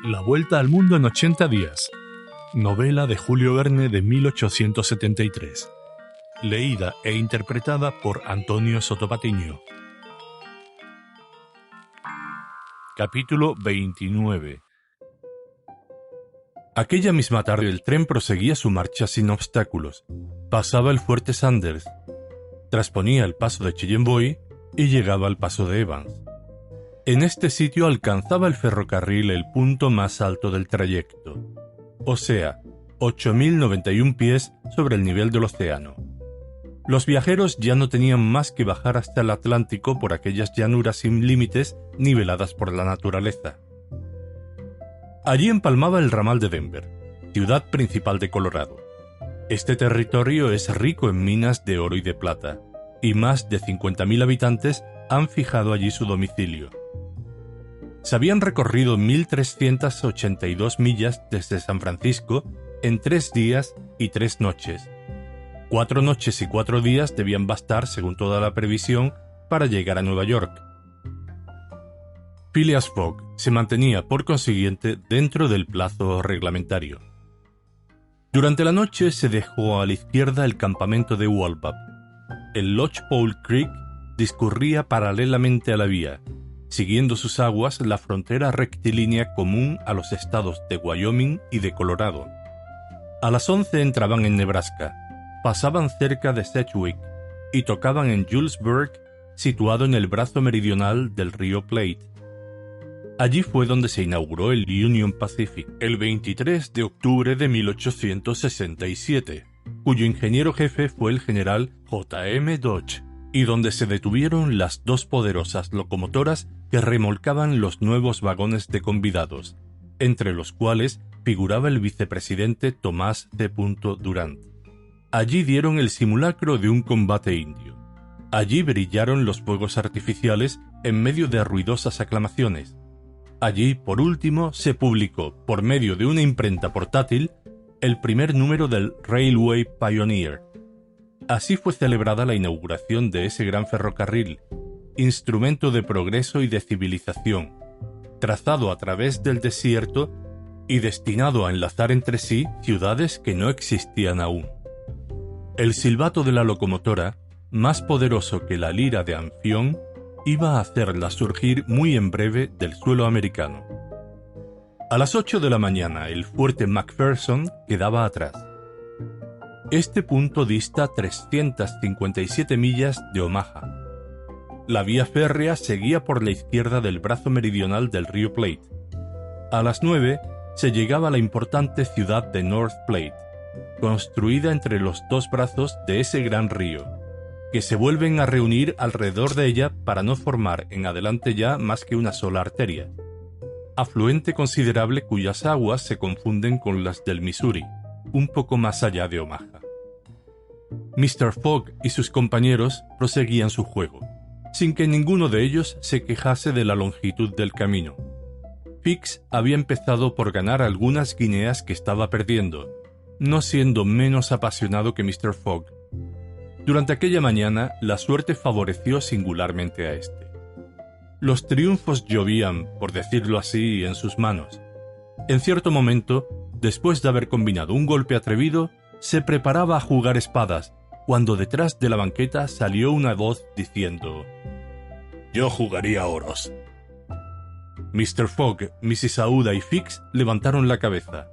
La vuelta al mundo en 80 días. Novela de Julio Verne de 1873. Leída e interpretada por Antonio Sotopatiño. Capítulo 29. Aquella misma tarde el tren proseguía su marcha sin obstáculos. Pasaba el fuerte Sanders, trasponía el paso de Chillenboy y llegaba al paso de Evans. En este sitio alcanzaba el ferrocarril el punto más alto del trayecto, o sea, 8.091 pies sobre el nivel del océano. Los viajeros ya no tenían más que bajar hasta el Atlántico por aquellas llanuras sin límites niveladas por la naturaleza. Allí empalmaba el ramal de Denver, ciudad principal de Colorado. Este territorio es rico en minas de oro y de plata, y más de 50.000 habitantes han fijado allí su domicilio. Se habían recorrido 1.382 millas desde San Francisco en 3 días y 3 noches. 4 noches y 4 días debían bastar, según toda la previsión, para llegar a Nueva York. Phileas Fogg se mantenía, por consiguiente, dentro del plazo reglamentario. Durante la noche se dejó a la izquierda el campamento de Walbap. El Lodgepole Creek discurría paralelamente a la vía, siguiendo sus aguas la frontera rectilínea común a los estados de Wyoming y de Colorado. A las 11 entraban en Nebraska, pasaban cerca de Sedgwick y tocaban en Julesburg, situado en el brazo meridional del río Platte. Allí fue donde se inauguró el Union Pacific el 23 de octubre de 1867, cuyo ingeniero jefe fue el general J.M. Dodge, y donde se detuvieron las 2 poderosas locomotoras que remolcaban los nuevos vagones de convidados, entre los cuales figuraba el vicepresidente Tomás C. Durant. Allí dieron el simulacro de un combate indio. Allí brillaron los fuegos artificiales en medio de ruidosas aclamaciones. Allí, por último, se publicó, por medio de una imprenta portátil, el primer número del Railway Pioneer. Así fue celebrada la inauguración de ese gran ferrocarril, instrumento de progreso y de civilización, trazado a través del desierto y destinado a enlazar entre sí ciudades que no existían aún. El silbato de la locomotora, más poderoso que la lira de Anfión, iba a hacerla surgir muy en breve del suelo americano. A las 8 de la mañana el fuerte McPherson quedaba atrás. Este punto dista 357 millas de Omaha. La vía férrea seguía por la izquierda del brazo meridional del río Platte. A las 9 se llegaba a la importante ciudad de North Platte, construida entre los 2 brazos de ese gran río, que se vuelven a reunir alrededor de ella para no formar en adelante ya más que una sola arteria, afluente considerable cuyas aguas se confunden con las del Missouri, un poco más allá de Omaha. Mr. Fogg y sus compañeros proseguían su juego, sin que ninguno de ellos se quejase de la longitud del camino. Fix había empezado por ganar algunas guineas que estaba perdiendo, no siendo menos apasionado que Mr. Fogg. Durante aquella mañana, la suerte favoreció singularmente a este. Los triunfos llovían, por decirlo así, en sus manos. En cierto momento, después de haber combinado un golpe atrevido, se preparaba a jugar espadas, cuando detrás de la banqueta salió una voz diciendo: «Yo jugaría oros». Mr. Fogg, Mrs. Aouda y Fix levantaron la cabeza.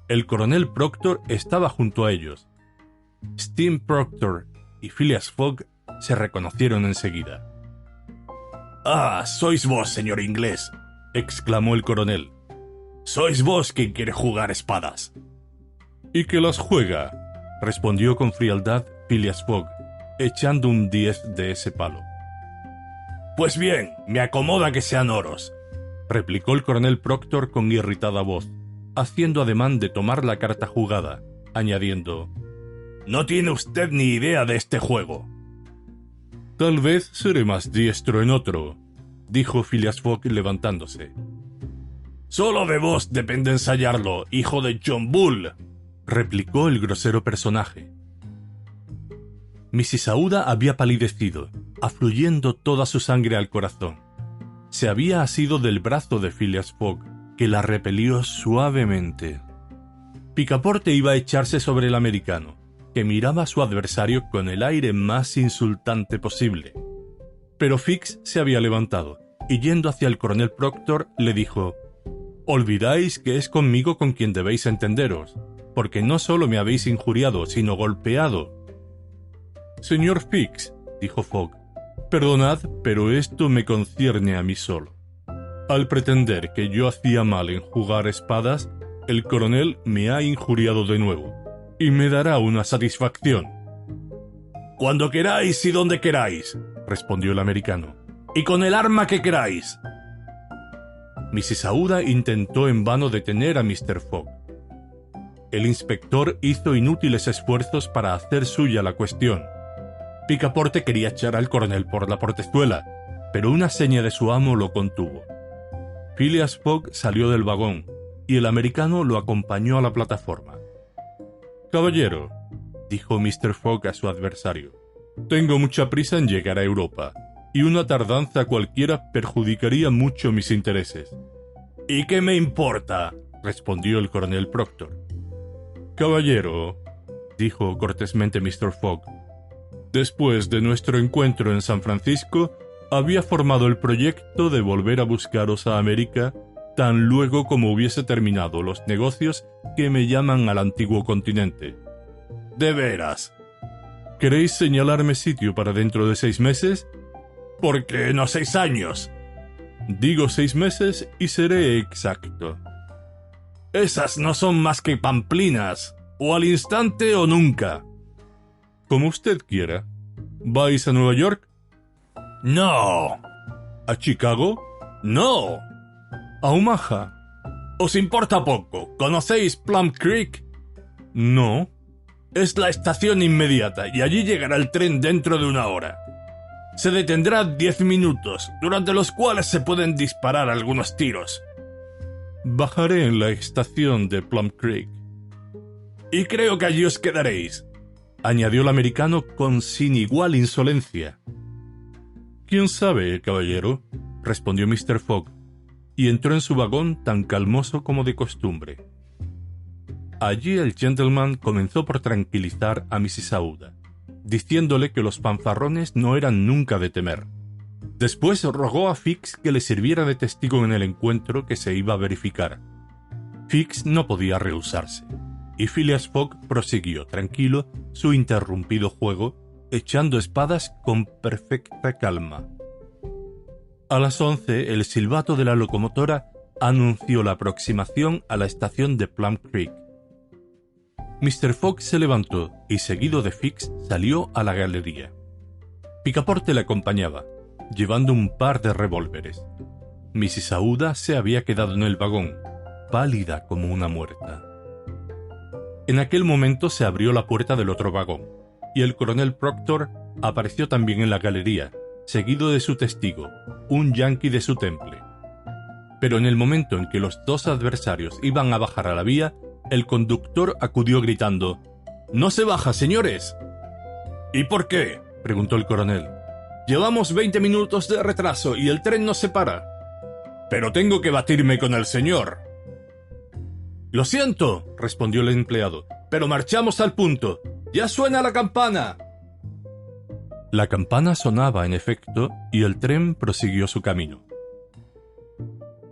El coronel Proctor estaba junto a ellos. Steam Proctor y Phileas Fogg se reconocieron enseguida. «Ah, sois vos, señor inglés», exclamó el coronel. «Sois vos quien quiere jugar espadas». «¿Y que las juega?», respondió con frialdad Phileas Fogg, echando un 10 de ese palo. «Pues bien, me acomoda que sean oros», replicó el coronel Proctor con irritada voz, haciendo ademán de tomar la carta jugada, añadiendo: «No tiene usted ni idea de este juego». «Tal vez seré más diestro en otro», dijo Phileas Fogg levantándose. «Solo de vos depende ensayarlo, hijo de John Bull», replicó el grosero personaje. Mrs. Aouda había palidecido, afluyendo toda su sangre al corazón. Se había asido del brazo de Phileas Fogg, que la repelió suavemente. Picaporte iba a echarse sobre el americano, que miraba a su adversario con el aire más insultante posible. Pero Fix se había levantado, y yendo hacia el coronel Proctor, le dijo: «Olvidáis que es conmigo con quien debéis entenderos, porque no solo me habéis injuriado, sino golpeado». «Señor Fix», dijo Fogg, «perdonad, pero esto me concierne a mí solo. Al pretender que yo hacía mal en jugar espadas, el coronel me ha injuriado de nuevo, y me dará una satisfacción». «Cuando queráis y donde queráis», respondió el americano, «y con el arma que queráis». Mrs. Aouda intentó en vano detener a Mr. Fogg. El inspector hizo inútiles esfuerzos para hacer suya la cuestión. Picaporte quería echar al coronel por la portezuela, pero una seña de su amo lo contuvo. Phileas Fogg salió del vagón, y el americano lo acompañó a la plataforma. «Caballero», dijo Mr. Fogg a su adversario, «tengo mucha prisa en llegar a Europa, y una tardanza cualquiera perjudicaría mucho mis intereses». «¿Y qué me importa?», respondió el coronel Proctor. «Caballero», dijo cortésmente Mr. Fogg, «después de nuestro encuentro en San Francisco, había formado el proyecto de volver a buscaros a América tan luego como hubiese terminado los negocios que me llaman al antiguo continente». «¿De veras? ¿Queréis señalarme sitio para dentro de 6 meses? ¿Por qué no 6 años? Digo 6 meses y seré exacto». «Esas no son más que pamplinas, o al instante o nunca». «Como usted quiera. ¿Vais a Nueva York?» «No». «¿A Chicago?» «No». «¿A Omaha?» «Os importa poco. ¿Conocéis Plum Creek?» «No». «Es la estación inmediata y allí llegará el tren dentro de 1 hora. Se detendrá 10 minutos, durante los cuales se pueden disparar algunos tiros». «Bajaré en la estación de Plum Creek». «Y creo que allí os quedaréis», añadió el americano con sin igual insolencia. «¿Quién sabe, caballero?», respondió Mr. Fogg, y entró en su vagón tan calmoso como de costumbre. Allí el gentleman comenzó por tranquilizar a Mrs. Aouda, diciéndole que los fanfarrones no eran nunca de temer. Después rogó a Fix que le sirviera de testigo en el encuentro que se iba a verificar. Fix no podía rehusarse, y Phileas Fogg prosiguió tranquilo su interrumpido juego, echando espadas con perfecta calma. A las 11 el silbato de la locomotora anunció la aproximación a la estación de Plum Creek. Mr. Fogg se levantó y, seguido de Fix, salió a la galería. Picaporte le acompañaba, llevando un par de revólveres. Mrs. Aouda se había quedado en el vagón, pálida como una muerta. En aquel momento se abrió la puerta del otro vagón, y el coronel Proctor apareció también en la galería, seguido de su testigo, un yanqui de su temple. Pero en el momento en que los dos adversarios iban a bajar a la vía, el conductor acudió gritando: «¡No se baja, señores!». «¿Y por qué?», preguntó el coronel. «Llevamos 20 minutos de retraso y el tren no se para». «Pero tengo que batirme con el señor». «Lo siento», respondió el empleado, «pero marchamos al punto. ¡Ya suena la campana!». La campana sonaba, en efecto, y el tren prosiguió su camino.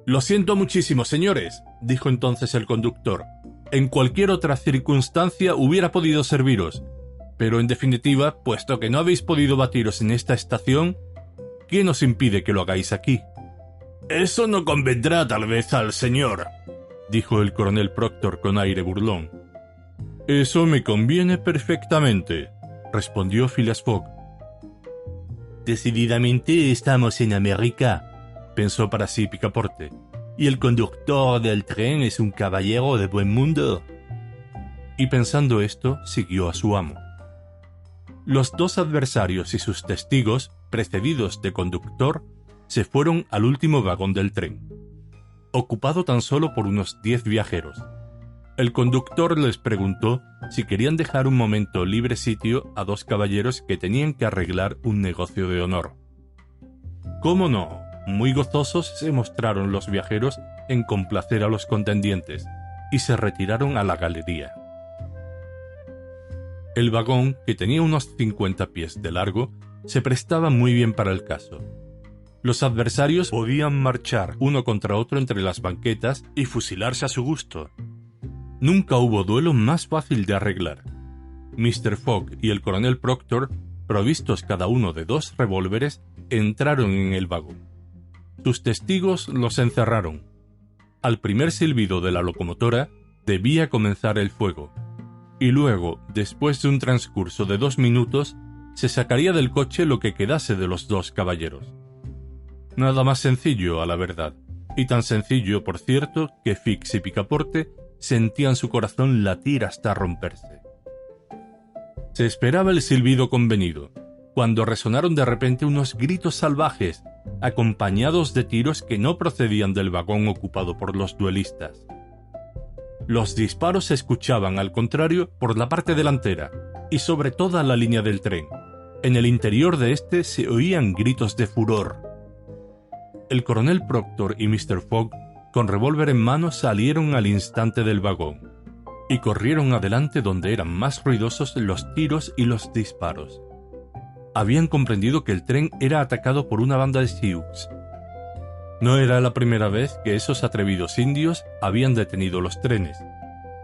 «Lo siento muchísimo, señores», dijo entonces el conductor. «En cualquier otra circunstancia hubiera podido serviros, pero en definitiva, puesto que no habéis podido batiros en esta estación, ¿quién os impide que lo hagáis aquí?». «Eso no convendrá tal vez al señor», dijo el coronel Proctor con aire burlón. «Eso me conviene perfectamente», respondió Phileas Fogg. «Decididamente estamos en América», pensó para sí Picaporte, «y el conductor del tren es un caballero de buen mundo». Y pensando esto, siguió a su amo. Los dos adversarios y sus testigos, precedidos de conductor, se fueron al último vagón del tren, ocupado tan solo por unos 10 viajeros. El conductor les preguntó si querían dejar un momento libre sitio a 2 caballeros que tenían que arreglar un negocio de honor. «¿Cómo no?», muy gozosos se mostraron los viajeros en complacer a los contendientes y se retiraron a la galería. El vagón, que tenía unos 50 pies de largo, se prestaba muy bien para el caso. Los adversarios podían marchar uno contra otro entre las banquetas y fusilarse a su gusto. Nunca hubo duelo más fácil de arreglar. Mr. Fogg y el coronel Proctor, provistos cada uno de 2 revólveres, entraron en el vagón. Sus testigos los encerraron. Al primer silbido de la locomotora debía comenzar el fuego, y luego, después de un transcurso de 2 minutos, se sacaría del coche lo que quedase de los 2 caballeros. Nada más sencillo, a la verdad, y tan sencillo, por cierto, que Fix y Picaporte sentían su corazón latir hasta romperse. Se esperaba el silbido convenido, cuando resonaron de repente unos gritos salvajes, acompañados de tiros que no procedían del vagón ocupado por los duelistas. Los disparos se escuchaban, al contrario, por la parte delantera y sobre toda la línea del tren. En el interior de este se oían gritos de furor. El coronel Proctor y Mr. Fogg, con revólver en mano, salieron al instante del vagón y corrieron adelante donde eran más ruidosos los tiros y los disparos. Habían comprendido que el tren era atacado por una banda de Sioux. No era la primera vez que esos atrevidos indios habían detenido los trenes.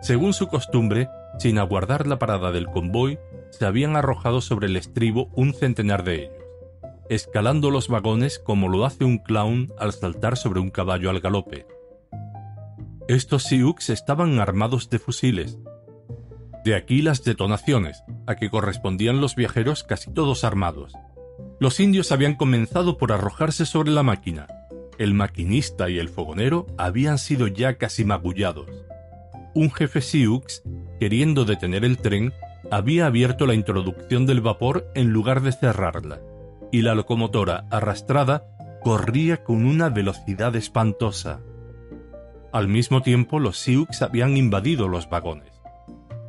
Según su costumbre, sin aguardar la parada del convoy, se habían arrojado sobre el estribo un centenar de ellos, escalando los vagones como lo hace un clown al saltar sobre un caballo al galope. Estos Sioux estaban armados de fusiles. De aquí las detonaciones, a que correspondían los viajeros casi todos armados. Los indios habían comenzado por arrojarse sobre la máquina. El maquinista y el fogonero habían sido ya casi magullados. Un jefe Sioux, queriendo detener el tren, había abierto la introducción del vapor en lugar de cerrarla, y la locomotora, arrastrada, corría con una velocidad espantosa. Al mismo tiempo, los Sioux habían invadido los vagones.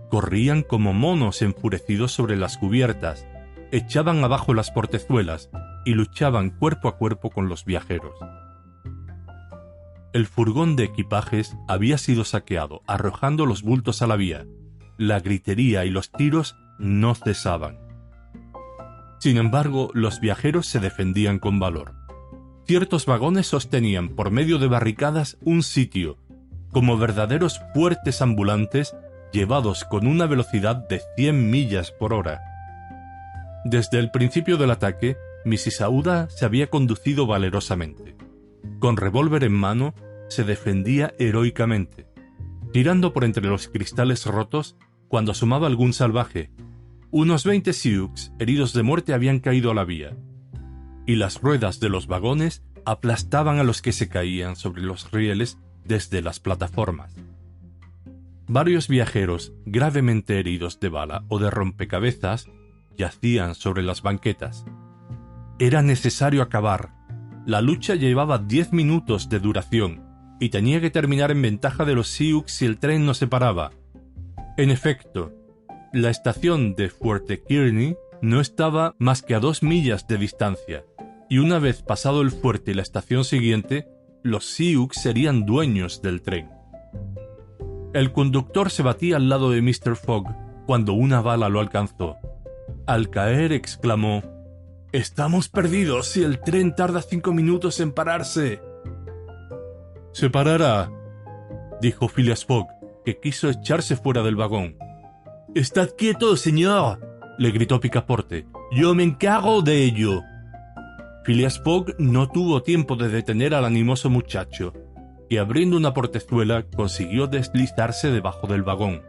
Corrían como monos enfurecidos sobre las cubiertas, echaban abajo las portezuelas y luchaban cuerpo a cuerpo con los viajeros. El furgón de equipajes había sido saqueado, arrojando los bultos a la vía. La gritería y los tiros no cesaban. Sin embargo, los viajeros se defendían con valor. Ciertos vagones sostenían por medio de barricadas un sitio, como verdaderos fuertes ambulantes llevados con una velocidad de 100 millas por hora. Desde el principio del ataque, Mrs. Aouda se había conducido valerosamente. Con revólver en mano, se defendía heroicamente, tirando por entre los cristales rotos cuando asomaba algún salvaje. Unos 20 Sioux heridos de muerte habían caído a la vía, y las ruedas de los vagones aplastaban a los que se caían sobre los rieles desde las plataformas. Varios viajeros gravemente heridos de bala o de rompecabezas yacían sobre las banquetas. Era necesario acabar. La lucha llevaba 10 minutos de duración y tenía que terminar en ventaja de los Sioux si el tren no se paraba. En efecto, la estación de Fuerte Kearney no estaba más que a 2 millas de distancia, y una vez pasado el fuerte y la estación siguiente, los Sioux serían dueños del tren. El conductor se batía al lado de Mr. Fogg cuando una bala lo alcanzó. Al caer exclamó: «¡Estamos perdidos si el tren tarda 5 minutos en pararse!». «Se parará», dijo Phileas Fogg, que quiso echarse fuera del vagón. «¡Estad quieto, señor!», le gritó Picaporte. «Yo me encargo de ello». Phileas Fogg no tuvo tiempo de detener al animoso muchacho, que abriendo una portezuela consiguió deslizarse debajo del vagón.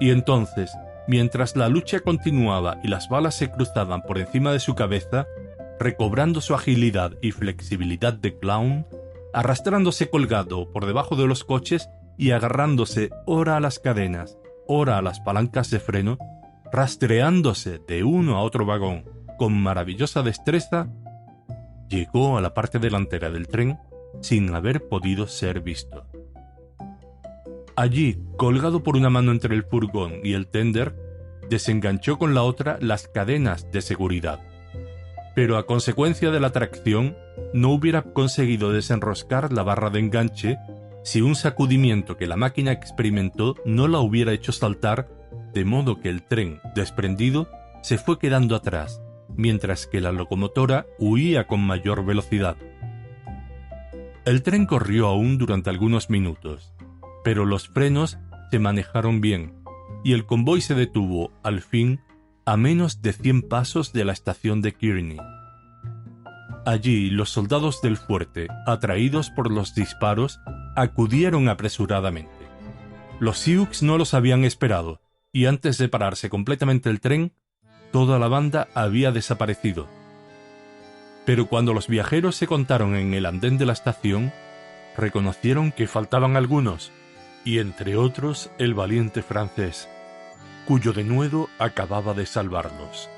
Y entonces, mientras la lucha continuaba y las balas se cruzaban por encima de su cabeza, recobrando su agilidad y flexibilidad de clown, arrastrándose colgado por debajo de los coches y agarrándose ora a las cadenas, ora a las palancas de freno, rastreándose de uno a otro vagón con maravillosa destreza, llegó a la parte delantera del tren sin haber podido ser visto. Allí, colgado por una mano entre el furgón y el tender, desenganchó con la otra las cadenas de seguridad. pero a consecuencia de la tracción no hubiera conseguido desenroscar la barra de enganche si un sacudimiento que la máquina experimentó no la hubiera hecho saltar, de modo que el tren, desprendido, se fue quedando atrás, mientras que la locomotora huía con mayor velocidad. El tren corrió aún durante algunos minutos, pero los frenos se manejaron bien, y el convoy se detuvo, al fin, a menos de 100 pasos de la estación de Kearney. Allí los soldados del fuerte, atraídos por los disparos, acudieron apresuradamente. Los Sioux no los habían esperado, y antes de pararse completamente el tren, toda la banda había desaparecido. Pero cuando los viajeros se contaron en el andén de la estación, reconocieron que faltaban algunos, y entre otros el valiente francés, cuyo denuedo acababa de salvarlos.